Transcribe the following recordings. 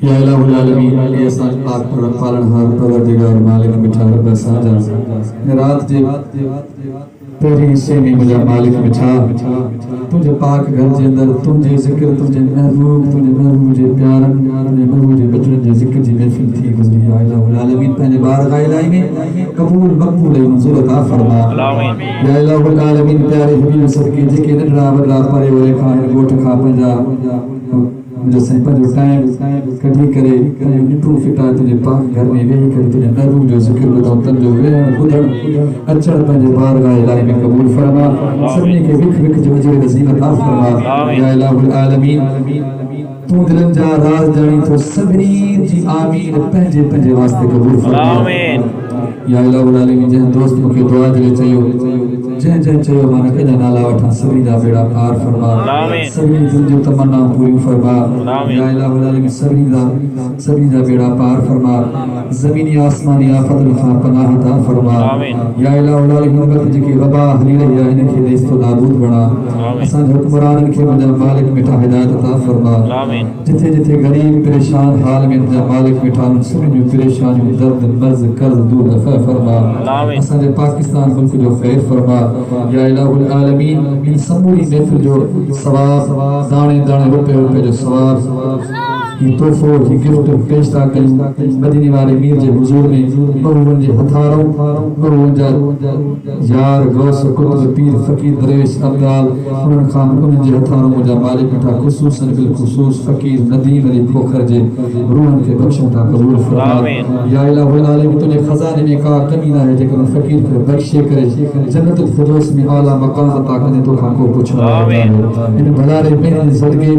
یا الہ العالمین علی اساں پاک پر پالنہار پروردگار مالک مٹھا رب ساجا رات جے پہلی حصے میں مجھا مالک مٹھا تجھے پاک گھر جے اندر تجھے ذکر تجھے محبوب جے پیارن تجھے محبوب جے بچن جے ذکر جی محفل تھی گزری یا الہ العالمین پہنے بارگاہ الہی میں قبول مقبول منظور عطا فرما یا الہ العالمین پیارے حبیب صدقے جے کے نڈرا بدلا پرے ولے کھائے گوٹ کھا پنجا مجھے سائیں پر جو ٹائم کٹھی کرے نٹو فٹا تجھے پاک گھر میں وہی کرے تجھے محبوب جو ذکر بتاؤں تن جو خدر اچھڑ پنجے بارگاہ الہی میں قبول فرما سبنی کے وکھ وکھ جو وجہ نصیب عطا فرما یا الہ العالمین تو دلن جا راز جانی تو سبنی جی آمین پنجے پنجے واسطے قبول فرما یا الہ العالمین جہاں دوستوں کے دعا دلے چاہیو جہاں جہاں چاہیو مانا کجا نالا وٹھا سبنی دا بیڑا پار فرما سبنی دل جو تمنا پوری فرما یا الہ العالمین سبنی دا بیڑا پار فرما زمینی آسمانی آفت الخواب پناہ عطا فرما یا الہ العالمین وقت جی کی وبا حلیل یا انہیں کی دیست و نابود بڑا اسان حکمران کے مجھا مالک مٹھا ہدایت عطا فرما جتھے جتھے غریب پریشان حال میں مجھا مالک مٹھا سبنی جو پریشان درد مرض قرض دور دفع فرما اسان جے پاکستان ملک جو خیر فرما یا الہ العالمین ان سموری محفل جو ثواب دانے دانے روپے جو ثواب یہ توفو یہ گفٹ پیشتا کریں مدینی والے میر جے حضور میں بہون جے ہتھاروں بہون جا یار غوث قطب پیر فقیر درویش ابدال انہوں خان انہوں جے ہتھاروں مجھا مالک مٹھا خصوصاً بالخصوص فقیر ندیم علی پوکھر جے روحن کے بخشن تا قبول فرما یا الہ العالمین تجھے خزانے میں کہا کمی نہ ہے جیکن فقیر کو بخشے کرے جنت الفردوس میں اعلیٰ مقام عطا کرنے تو ہم کو پوچھنا ان بھلارے بین صدقے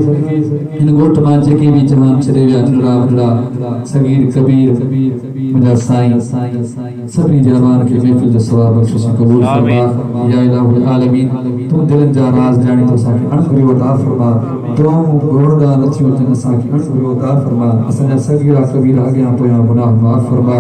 ان گوٹ مانچے کی بھی جہاں چلے یا جڑا بڑا صغیر کبیر مجھا سائیں سبنی جہان کے محفل جو ثواب بخشش قبول فرما یا الہ العالمین تو دلن جا راز جانی تو ساکے انگری عطا فرما دعاؤں گوڑا نتیو جن ساکے انگری عطا فرما اسنجا صغیرہ کبیر آگیا پویا گناہ معاف فرما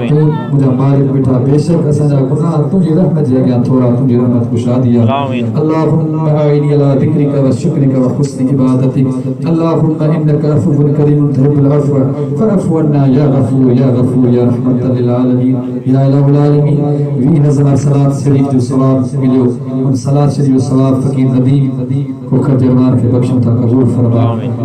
تو مجھا مالک بیٹھا بے شک اسنجا گناہ تجھے رحمت جا گیا تھوڑا تجھے رحمت کشا دیا اللہم اعینی علی ذکرک و شکرک و حسن عبادتک اللہم انکا عفو کریم تحب العفو فاعفو عنا یا غفور یا غفور یا رحمت للعالمین یا الہ العالمین وی نظر صلاة شریف جو ثواب ملیو ان صلاة شریف جو ثواب فقیر ندیم کو خجرمان کے بخشن تا قبول فرما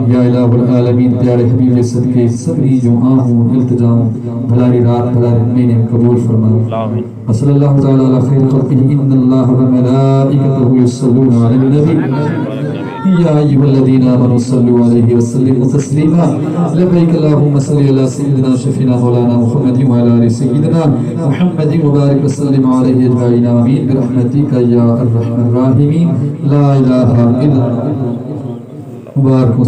یا الہ العالمین پیارے حبیب صدقے سبری جو آہوں التجاؤں بھلاری رات بھلاری مہینے قبول فرما وصلی اللہ تعالی علی خیر خلقہ ان اللہ و ملائکتہ یصلون علی النبی یا ایھا الذین آمنوا صلوا علیہ وسلموا تسلیما لبیک اللہم صلی علی سیدنا شفیعنا مولانا محمد و علی آل سیدنا محمد مبارک وسلم علیہ اجمعین آمین برحمتک یا ارحم الراحمین لا الہ الا اللہ مبارک